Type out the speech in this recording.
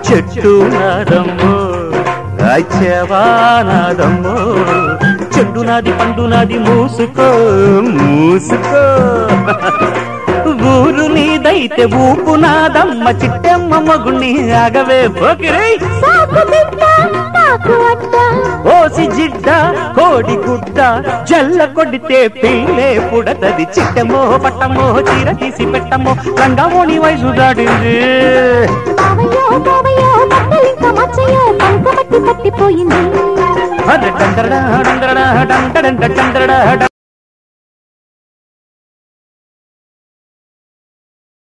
చెట్టు నాదమ్మో రాజ్యవానాదమ్మో చెట్టు నాది పండు నాది మూసుకో మూసుకో ఊరు నీదైతే ఊపు నాదమ్మ చిట్టెమ్మ మగుణ్ణి ఆగవే పోకిరై ఓసి జిడ్డ కోడి గుడ్డ జల్ల కొడితే పిల్లే పుడతది చిట్టమో పట్టమో చీర తీసి పెట్టమో రంగమోని వయసు దాడింది పట్టిపోయింది